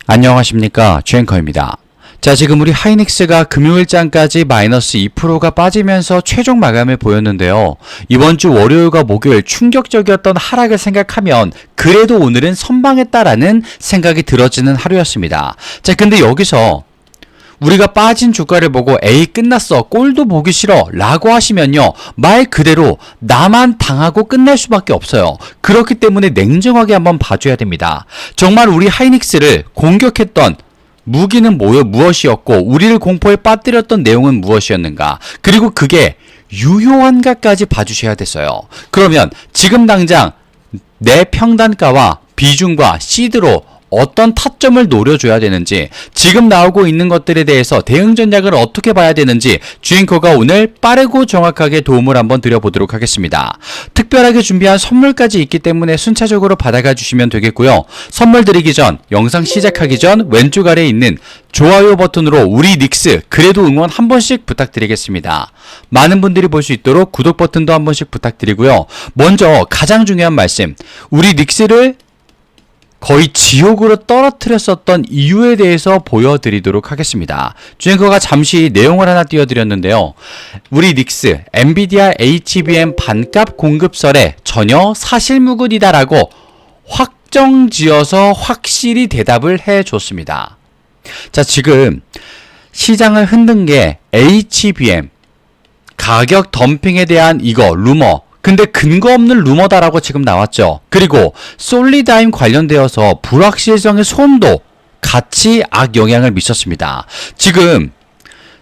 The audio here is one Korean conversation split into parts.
안녕하십니까, 주앵커입니다. 자, 지금 우리 하이닉스가 금요일장까지 마이너스 2%가 빠지면서 최종 마감을 보였는데요. 이번 주 월요일과 목요일 충격적이었던 하락을 생각하면 그래도 오늘은 선방했다라는 생각이 들어지는 하루였습니다. 자, 근데 여기서 우리가 빠진 주가를 보고 에이 끝났어, 꼴도 보기 싫어 라고 하시면요, 말 그대로 나만 당하고 끝날 수밖에 없어요. 그렇기 때문에 냉정하게 한번 봐줘야 됩니다. 정말 우리 하이닉스를 공격했던 무기는 무엇이었고 우리를 공포에 빠뜨렸던 내용은 무엇이었는가, 그리고 그게 유효한가까지 봐주셔야 됐어요. 그러면 지금 당장 내 평단가와 비중과 시드로 어떤 타점을 노려줘야 되는지, 지금 나오고 있는 것들에 대해서 대응 전략을 어떻게 봐야 되는지 주앵커가 오늘 빠르고 정확하게 도움을 한번 드려보도록 하겠습니다. 특별하게 준비한 선물까지 있기 때문에 순차적으로 받아가 주시면 되겠고요. 선물 드리기 전, 영상 시작하기 전 왼쪽 아래에 있는 좋아요 버튼으로 우리 닉스 그래도 응원 한 번씩 부탁드리겠습니다. 많은 분들이 볼 수 있도록 구독 버튼도 한 번씩 부탁드리고요. 먼저 가장 중요한 말씀, 우리 닉스를 거의 지옥으로 떨어뜨렸었던 이유에 대해서 보여드리도록 하겠습니다. 주앵커가 잠시 내용을 하나 띄워드렸는데요. 우리 닉스, 엔비디아 HBM 반값 공급설에 전혀 사실무근이다라고 확정지어서 확실히 대답을 해줬습니다. 자, 지금 시장을 흔든 게 HBM 가격 덤핑에 대한 이거 루머, 근데 근거 없는 루머다라고 지금 나왔죠. 그리고 솔리다임 관련되어서 불확실성의 소음도 같이 악영향을 미쳤습니다. 지금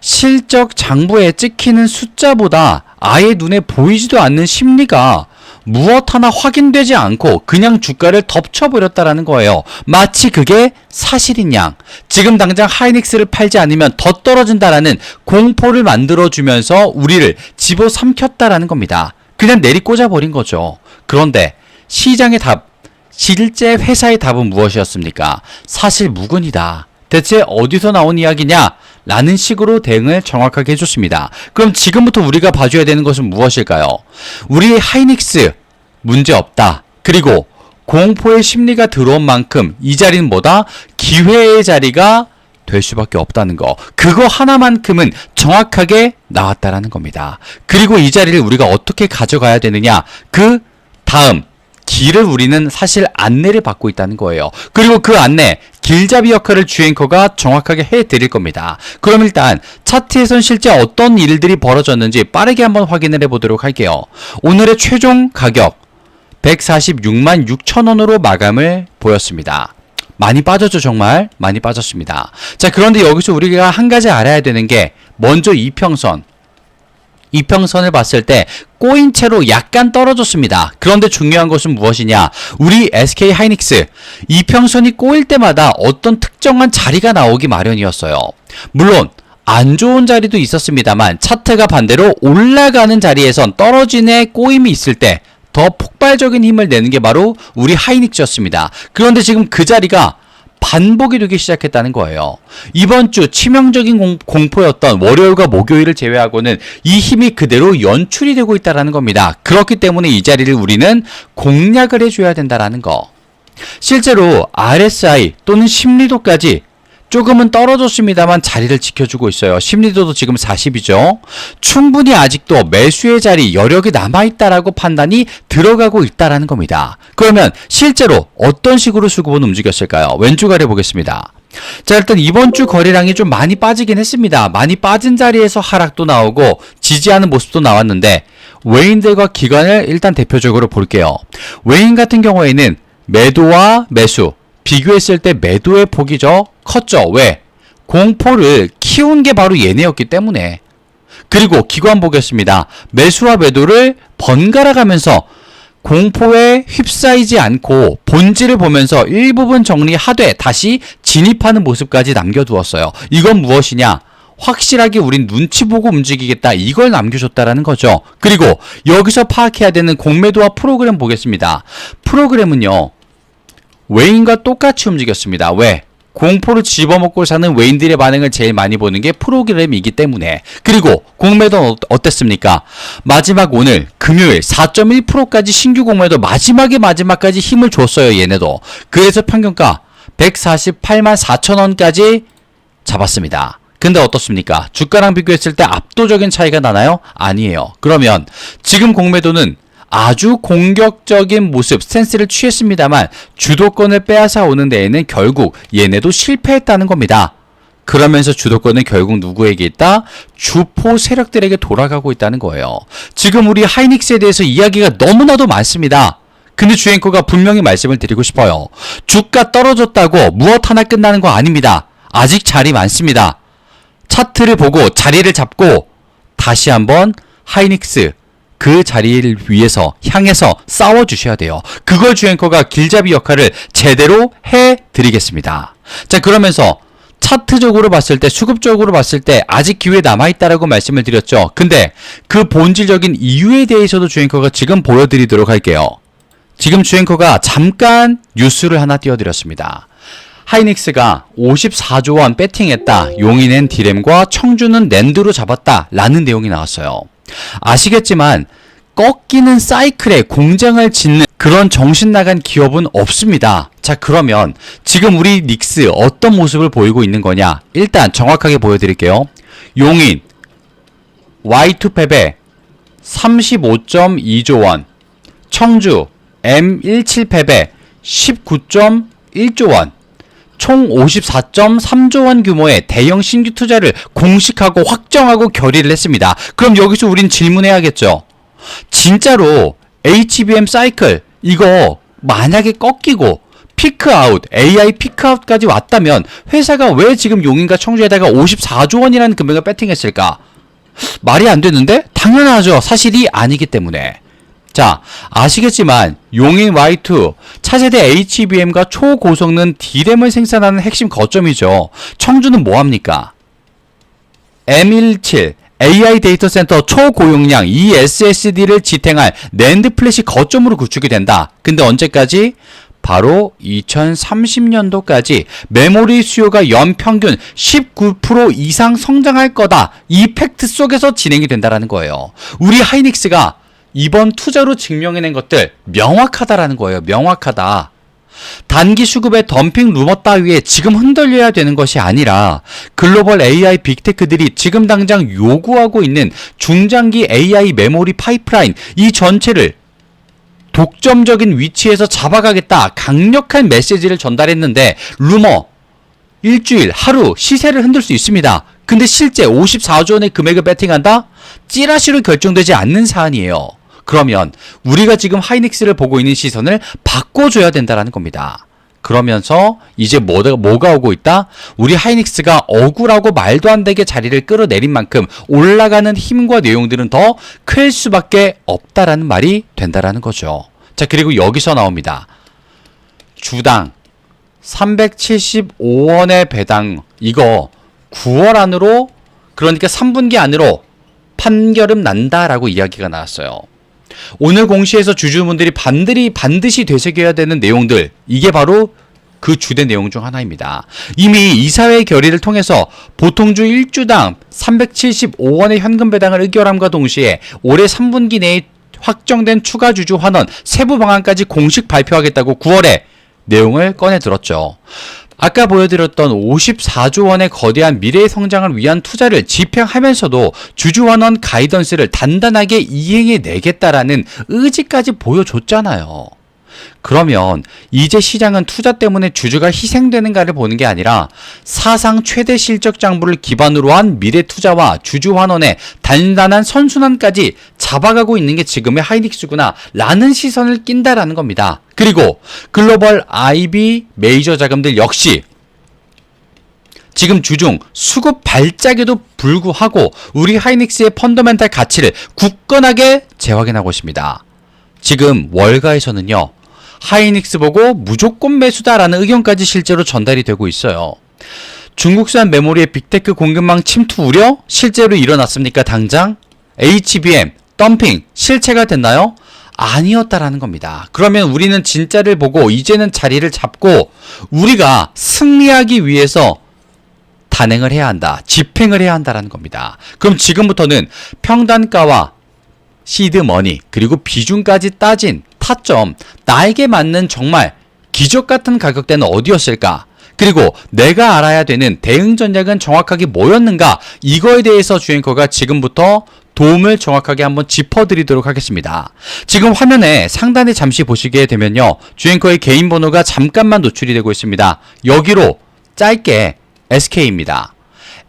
실적 장부에 찍히는 숫자보다 아예 눈에 보이지도 않는 심리가 무엇 하나 확인되지 않고 그냥 주가를 덮쳐버렸다라는 거예요. 마치 그게 사실인 양. 지금 당장 하이닉스를 팔지 않으면 더 떨어진다라는 공포를 만들어주면서 우리를 집어삼켰다라는 겁니다. 그냥 내리꽂아버린 거죠. 그런데 시장의 답, 실제 회사의 답은 무엇이었습니까? 사실 무근이다. 대체 어디서 나온 이야기냐? 라는 식으로 대응을 정확하게 해줬습니다. 그럼 지금부터 우리가 봐줘야 되는 것은 무엇일까요? 우리 하이닉스 문제없다. 그리고 공포의 심리가 들어온 만큼 이 자리는 뭐다? 기회의 자리가 될 수밖에 없다는 거. 그거 하나만큼은 정확하게 나왔다라는 겁니다. 그리고 이 자리를 우리가 어떻게 가져가야 되느냐? 그 다음 길을 우리는 사실 안내를 받고 있다는 거예요. 그리고 그 안내, 길잡이 역할을 주앵커가 정확하게 해드릴 겁니다. 그럼 일단 차트에선 실제 어떤 일들이 벌어졌는지 빠르게 한번 확인을 해보도록 할게요. 오늘의 최종 가격 146만 6천원으로 마감을 보였습니다. 많이 빠졌죠. 정말 많이 빠졌습니다. 자, 그런데 여기서 우리가 한 가지 알아야 되는 게, 먼저 이평선을 봤을 때 꼬인 채로 약간 떨어졌습니다. 그런데 중요한 것은 무엇이냐? 우리 SK 하이닉스 이평선이 꼬일 때마다 어떤 특정한 자리가 나오기 마련이었어요. 물론 안 좋은 자리도 있었습니다만 차트가 반대로 올라가는 자리에선 떨어진의 꼬임이 있을 때 더 폭발적인 힘을 내는 게 바로 우리 하이닉스였습니다. 그런데 지금 그 자리가 반복이 되기 시작했다는 거예요. 이번 주 치명적인 공포였던 월요일과 목요일을 제외하고는 이 힘이 그대로 연출이 되고 있다는 겁니다. 그렇기 때문에 이 자리를 우리는 공략을 해줘야 된다는 거. 실제로 RSI 또는 심리도까지 조금은 떨어졌습니다만 자리를 지켜주고 있어요. 심리도도 지금 40이죠. 충분히 아직도 매수의 자리 여력이 남아있다라고 판단이 들어가고 있다라는 겁니다. 그러면 실제로 어떤 식으로 수급은 움직였을까요? 왼쪽 아래 보겠습니다. 자, 일단 이번 주 거래량이 좀 많이 빠지긴 했습니다. 많이 빠진 자리에서 하락도 나오고 지지하는 모습도 나왔는데, 외인들과 기관을 일단 대표적으로 볼게요. 외인 같은 경우에는 매도와 매수 비교했을 때 매도의 폭이 컸죠. 왜? 공포를 키운 게 바로 얘네였기 때문에. 그리고 기관 보겠습니다. 매수와 매도를 번갈아 가면서 공포에 휩싸이지 않고 본질을 보면서 일부분 정리하되 다시 진입하는 모습까지 남겨두었어요. 이건 무엇이냐? 확실하게 우린 눈치 보고 움직이겠다, 이걸 남겨줬다라는 거죠. 그리고 여기서 파악해야 되는 공매도와 프로그램 보겠습니다. 프로그램은요, 외인과 똑같이 움직였습니다. 왜? 공포를 집어먹고 사는 외인들의 반응을 제일 많이 보는 게 프로그램이기 때문에. 그리고 공매도는 어땠습니까? 마지막 오늘 금요일 4.1%까지 신규 공매도 마지막까지 힘을 줬어요. 얘네도. 그래서 평균가 148만 4천원까지 잡았습니다. 근데 어떻습니까? 주가랑 비교했을 때 압도적인 차이가 나나요? 아니에요. 그러면 지금 공매도는 아주 공격적인 모습, 스탠스를 취했습니다만 주도권을 빼앗아 오는 데에는 결국 얘네도 실패했다는 겁니다. 그러면서 주도권은 결국 누구에게 있다? 주포 세력들에게 돌아가고 있다는 거예요. 지금 우리 하이닉스에 대해서 이야기가 너무나도 많습니다. 근데 주앵커가 분명히 말씀을 드리고 싶어요. 주가 떨어졌다고 무엇 하나 끝나는 거 아닙니다. 아직 자리 많습니다. 차트를 보고 자리를 잡고 다시 한번 하이닉스 그 자리를 위해서 향해서 싸워주셔야 돼요. 그걸 주앵커가 길잡이 역할을 제대로 해드리겠습니다. 자, 그러면서 차트적으로 봤을 때, 수급적으로 봤을 때 아직 기회 남아있다라고 말씀을 드렸죠. 근데 그 본질적인 이유에 대해서도 주앵커가 지금 보여드리도록 할게요. 지금 주앵커가 잠깐 뉴스를 하나 띄워드렸습니다. 하이닉스가 54조 원 배팅했다. 용인은 디램과 청주는 낸드로 잡았다. 라는 내용이 나왔어요. 아시겠지만 꺾이는 사이클에 공장을 짓는 그런 정신나간 기업은 없습니다. 자, 그러면 지금 우리 닉스 어떤 모습을 보이고 있는 거냐? 일단 정확하게 보여드릴게요. 용인 Y2 패배 35.2조 원, 청주 M17 패배 19.1조 원, 총 54.3조 원 규모의 대형 신규 투자를 공식하고 확정하고 결의를 했습니다. 그럼 여기서 우린 질문해야겠죠. 진짜로 HBM 사이클 이거 만약에 꺾이고 피크아웃, AI 피크아웃까지 왔다면 회사가 왜 지금 용인과 청주에다가 54조 원이라는 금액을 배팅했을까? 말이 안 되는데? 당연하죠. 사실이 아니기 때문에. 자, 아시겠지만 용인 Y2 차세대 HBM과 초고성능 D램을 생산하는 핵심 거점이죠. 청주는 뭐합니까? M17 AI 데이터 센터 초고용량 ESSD를 지탱할 낸드 플래시 거점으로 구축이 된다. 근데 언제까지? 바로 2030년도까지 메모리 수요가 연평균 19% 이상 성장할 거다. 이 팩트 속에서 진행이 된다라는 거예요. 우리 하이닉스가 이번 투자로 증명해낸 것들 명확하다라는 거예요. 명확하다. 단기 수급의 덤핑 루머 따위에 지금 흔들려야 되는 것이 아니라 글로벌 AI 빅테크들이 지금 당장 요구하고 있는 중장기 AI 메모리 파이프라인 이 전체를 독점적인 위치에서 잡아가겠다. 강력한 메시지를 전달했는데 루머 일주일, 하루 시세를 흔들 수 있습니다. 근데 실제 54조 원의 금액을 배팅한다? 찌라시로 결정되지 않는 사안이에요. 그러면 우리가 지금 하이닉스를 보고 있는 시선을 바꿔줘야 된다는 겁니다. 그러면서 이제 뭐가 오고 있다? 우리 하이닉스가 억울하고 말도 안 되게 자리를 끌어내린 만큼 올라가는 힘과 내용들은 더 클 수밖에 없다라는 말이 된다라는 거죠. 자, 그리고 여기서 나옵니다. 주당 375원의 배당 이거 9월 안으로 그러니까 3분기 안으로 판결음 난다라고 이야기가 나왔어요. 오늘 공시에서 주주분들이 반드시 되새겨야 되는 내용들 이게 바로 그 주된 내용 중 하나입니다. 이미 이사회 결의를 통해서 보통주 1주당 375원의 현금 배당을 의결함과 동시에 올해 3분기 내에 확정된 추가 주주 환원 세부 방안까지 공식 발표하겠다고 9월에 내용을 꺼내 들었죠. 아까 보여드렸던 54조 원의 거대한 미래의 성장을 위한 투자를 집행하면서도 주주환원 가이던스를 단단하게 이행해 내겠다라는 의지까지 보여줬잖아요. 그러면 이제 시장은 투자 때문에 주주가 희생되는가를 보는 게 아니라 사상 최대 실적 장부를 기반으로 한 미래 투자와 주주 환원의 단단한 선순환까지 잡아가고 있는 게 지금의 하이닉스구나 라는 시선을 낀다라는 겁니다. 그리고 글로벌 IB 메이저 자금들 역시 지금 주중 수급 발작에도 불구하고 우리 하이닉스의 펀더멘탈 가치를 굳건하게 재확인하고 있습니다. 지금 월가에서는요. 하이닉스 보고 무조건 매수다라는 의견까지 실제로 전달이 되고 있어요. 중국산 메모리의 빅테크 공급망 침투 우려? 실제로 일어났습니까? 당장? HBM, 덤핑, 실체가 됐나요? 아니었다라는 겁니다. 그러면 우리는 진짜를 보고 이제는 자리를 잡고 우리가 승리하기 위해서 단행을 해야 한다. 집행을 해야 한다라는 겁니다. 그럼 지금부터는 평단가와 시드머니 그리고 비중까지 따진 타점 나에게 맞는 정말 기적 같은 가격대는 어디였을까? 그리고 내가 알아야 되는 대응 전략은 정확하게 뭐였는가? 이거에 대해서 주앵커가 지금부터 도움을 정확하게 한번 짚어드리도록 하겠습니다. 지금 화면에 상단에 잠시 보시게 되면요, 주앵커의 개인 번호가 잠깐만 노출이 되고 있습니다. 여기로 짧게 SK입니다.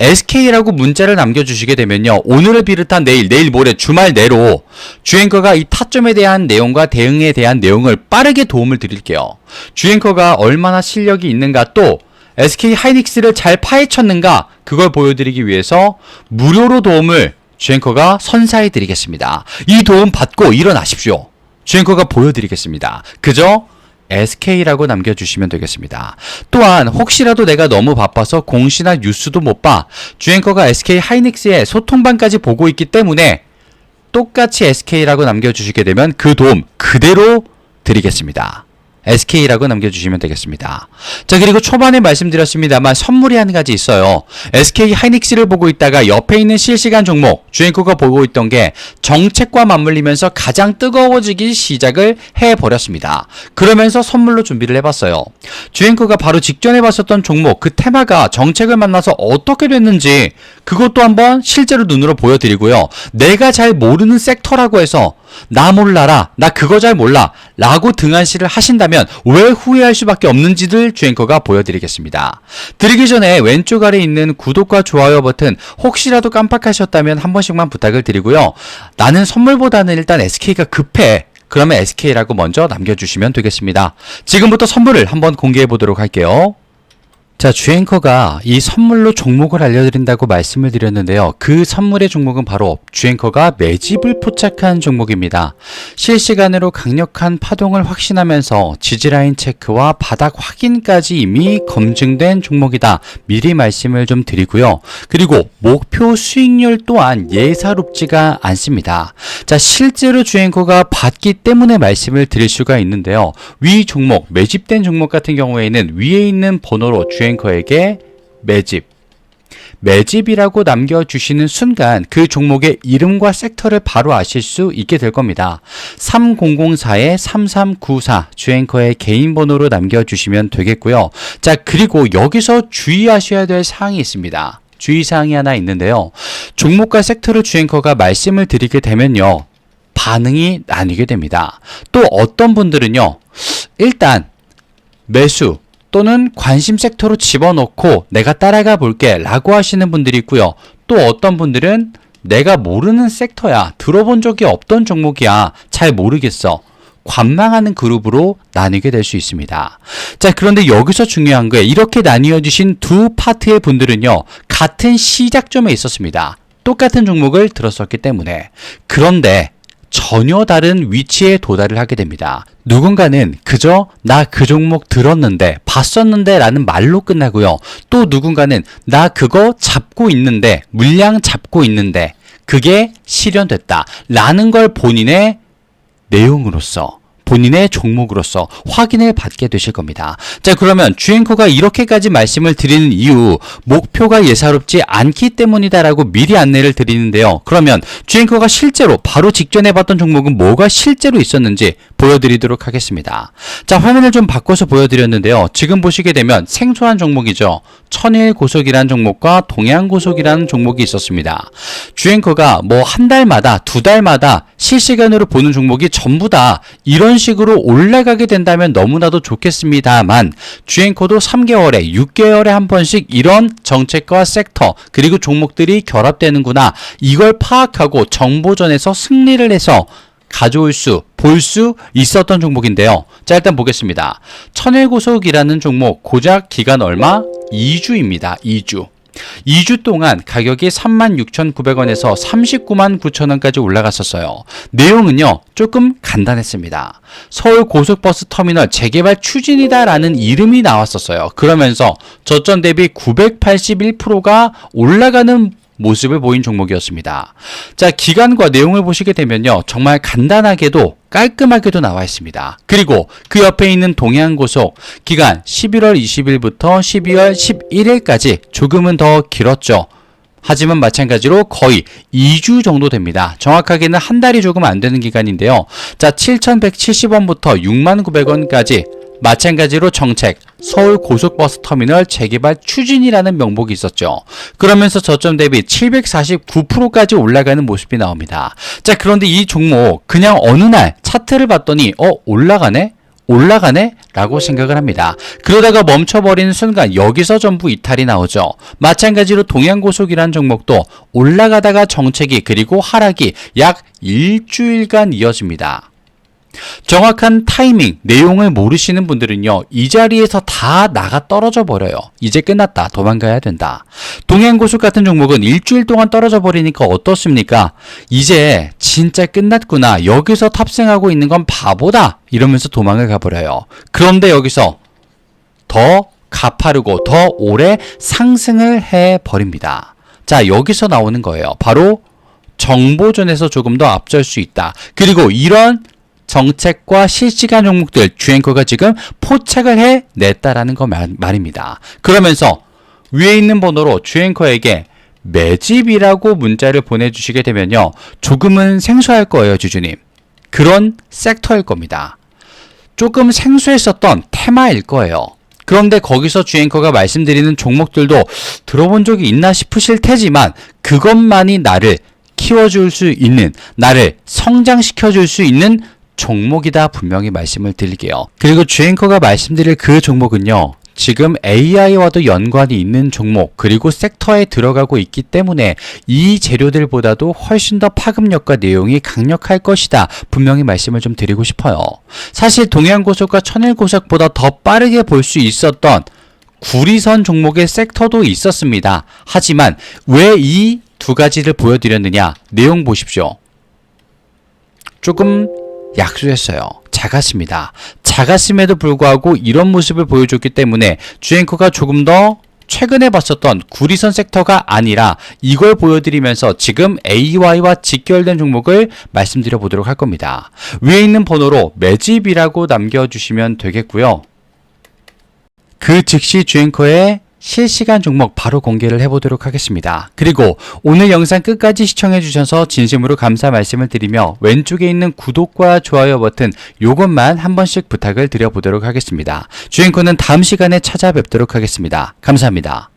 SK라고 문자를 남겨주시게 되면요, 오늘을 비롯한 내일 모레 주말 내로 주앵커가 이 타점에 대한 내용과 대응에 대한 내용을 빠르게 도움을 드릴게요. 주앵커가 얼마나 실력이 있는가, 또 SK 하이닉스를 잘 파헤쳤는가, 그걸 보여드리기 위해서 무료로 도움을 주앵커가 선사해 드리겠습니다. 이 도움 받고 일어나십시오. 주앵커가 보여드리겠습니다. 그저 SK라고 남겨주시면 되겠습니다. 또한 혹시라도 내가 너무 바빠서 공시나 뉴스도 못 봐, 주앵커가 SK 하이닉스의 소통방까지 보고 있기 때문에 똑같이 SK라고 남겨주시게 되면 그 도움 그대로 드리겠습니다. SK라고 남겨주시면 되겠습니다. 자, 그리고 초반에 말씀드렸습니다만 선물이 한 가지 있어요. SK 하이닉스를 보고 있다가 옆에 있는 실시간 종목 주앵커가 보고 있던 게 정책과 맞물리면서 가장 뜨거워지기 시작을 해버렸습니다. 그러면서 선물로 준비를 해봤어요. 주앵커가 바로 직전에 봤었던 종목, 그 테마가 정책을 만나서 어떻게 됐는지 그것도 한번 실제로 눈으로 보여드리고요. 내가 잘 모르는 섹터라고 해서 나 몰라라, 나 그거 잘 몰라 라고 등한시를 하신다면 왜 후회할 수밖에 없는지를 주앵커가 보여드리겠습니다. 드리기 전에 왼쪽 아래에 있는 구독과 좋아요 버튼 혹시라도 깜빡하셨다면 한 번씩만 부탁을 드리고요. 나는 선물보다는 일단 SK가 급해, 그러면 SK라고 먼저 남겨주시면 되겠습니다. 지금부터 선물을 한번 공개해 보도록 할게요. 자, 주앵커가 이 선물로 종목을 알려드린다고 말씀을 드렸는데요. 그 선물의 종목은 바로 주앵커가 매집을 포착한 종목입니다. 실시간으로 강력한 파동을 확신하면서 지지라인 체크와 바닥 확인까지 이미 검증된 종목이다. 미리 말씀을 좀 드리고요. 그리고 목표 수익률 또한 예사롭지가 않습니다. 자, 실제로 주앵커가 봤기 때문에 말씀을 드릴 수가 있는데요. 위 종목, 매집된 종목 같은 경우에는 위에 있는 번호로 주앵커에게 매집이라고 남겨주시는 순간 그 종목의 이름과 섹터를 바로 아실 수 있게 될 겁니다. 3004-3394 주앵커의 개인 번호로 남겨주시면 되겠고요. 자, 그리고 여기서 주의하셔야 될 사항이 있습니다. 주의사항이 하나 있는데요. 종목과 섹터를 주앵커가 말씀을 드리게 되면요, 반응이 나뉘게 됩니다. 또 어떤 분들은요, 일단 매수 또는 관심 섹터로 집어넣고 내가 따라가 볼게 라고 하시는 분들이 있고요. 또 어떤 분들은 내가 모르는 섹터야, 들어본 적이 없던 종목이야, 잘 모르겠어, 관망하는 그룹으로 나뉘게 될 수 있습니다. 자, 그런데 여기서 중요한 거예요. 이렇게 나뉘어 주신 두 파트의 분들은요, 같은 시작점에 있었습니다. 똑같은 종목을 들었었기 때문에. 그런데 전혀 다른 위치에 도달을 하게 됩니다. 누군가는 그저 나 그 종목 들었는데, 봤었는데 라는 말로 끝나고요. 또 누군가는 나 그거 잡고 있는데, 물량 잡고 있는데 그게 실현됐다 라는 걸 본인의 내용으로서, 본인의 종목으로서 확인을 받게 되실 겁니다. 자, 그러면 주앵커가 이렇게까지 말씀을 드리는 이유, 목표가 예사롭지 않기 때문이다라고 미리 안내를 드리는데요. 그러면 주앵커가 실제로 바로 직전에 봤던 종목은 뭐가 실제로 있었는지 보여드리도록 하겠습니다. 자, 화면을 좀 바꿔서 보여드렸는데요. 지금 보시게 되면 생소한 종목이죠. 천일고속이라는 종목과 동양고속이라는 종목이 있었습니다. 주앵커가 뭐 한 달마다, 두 달마다 실시간으로 보는 종목이 전부 다 이런 식으로 올라가게 된다면 너무나도 좋겠습니다만, 주앵커도 3개월에 6개월에 한 번씩 이런 정책과 섹터 그리고 종목들이 결합되는구나, 이걸 파악하고 정보전에서 승리를 해서 가져올 수, 볼 수 있었던 종목인데요. 자, 일단 보겠습니다. 천일고속이라는 종목 고작 기간 얼마? 2주입니다. 2주 동안 가격이 36,900원에서 399,900원까지 올라갔었어요. 내용은요, 조금 간단했습니다. 서울 고속버스 터미널 재개발 추진이다라는 이름이 나왔었어요. 그러면서 저점 대비 981%가 올라가는 모습을 보인 종목이었습니다. 자, 기간과 내용을 보시게 되면요, 정말 간단하게도 깔끔하게도 나와 있습니다. 그리고 그 옆에 있는 동양고속 기간 11월 20일부터 12월 11일까지 조금은 더 길었죠. 하지만 마찬가지로 거의 2주 정도 됩니다. 정확하게는 한 달이 조금 안 되는 기간인데요. 자, 7,170원부터 69,000원까지 마찬가지로 정책, 서울 고속버스 터미널 재개발 추진이라는 명목이 있었죠. 그러면서 저점 대비 749%까지 올라가는 모습이 나옵니다. 자, 그런데 이 종목 그냥 어느 날 차트를 봤더니 올라가네? 라고 생각을 합니다. 그러다가 멈춰버리는 순간 여기서 전부 이탈이 나오죠. 마찬가지로 동양고속이라는 종목도 올라가다가 정체기 그리고 하락이 약 일주일간 이어집니다. 정확한 타이밍, 내용을 모르시는 분들은요, 이 자리에서 다 나가 떨어져 버려요. 이제 끝났다. 도망가야 된다. 동양고속 같은 종목은 일주일 동안 떨어져 버리니까 어떻습니까? 이제 진짜 끝났구나. 여기서 탑승하고 있는 건 바보다. 이러면서 도망을 가버려요. 그런데 여기서 더 가파르고 더 오래 상승을 해버립니다. 자, 여기서 나오는 거예요. 바로 정보전에서 조금 더 앞설 수 있다. 그리고 이런 정책과 실시간 종목들 주앵커가 지금 포착을 해냈다라는 거 말입니다. 그러면서 위에 있는 번호로 주앵커에게 매집이라고 문자를 보내주시게 되면요, 조금은 생소할 거예요, 주주님. 그런 섹터일 겁니다. 조금 생소했었던 테마일 거예요. 그런데 거기서 주앵커가 말씀드리는 종목들도 들어본 적이 있나 싶으실 테지만 그것만이 나를 키워줄 수 있는, 나를 성장시켜줄 수 있는 종목이다 분명히 말씀을 드릴게요. 그리고 주앵커가 말씀드릴 그 종목은요, 지금 AI와도 연관이 있는 종목 그리고 섹터에 들어가고 있기 때문에 이 재료들보다도 훨씬 더 파급력과 내용이 강력할 것이다 분명히 말씀을 좀 드리고 싶어요. 사실 동양고속과 천일고속보다 더 빠르게 볼 수 있었던 구리선 종목의 섹터도 있었습니다. 하지만 왜 이 두 가지를 보여드렸느냐, 내용 보십시오. 조금 약소했어요. 작았습니다. 작았음에도 불구하고 이런 모습을 보여줬기 때문에 주앵커가 조금 더 최근에 봤었던 구리선 섹터가 아니라 이걸 보여드리면서 지금 AY와 직결된 종목을 말씀드려 보도록 할 겁니다. 위에 있는 번호로 매집이라고 남겨주시면 되겠고요. 그 즉시 주앵커의 실시간 종목 바로 공개를 해보도록 하겠습니다. 그리고 오늘 영상 끝까지 시청해주셔서 진심으로 감사 말씀을 드리며 왼쪽에 있는 구독과 좋아요 버튼 요것만 한 번씩 부탁을 드려보도록 하겠습니다. 주앵커는 다음 시간에 찾아뵙도록 하겠습니다. 감사합니다.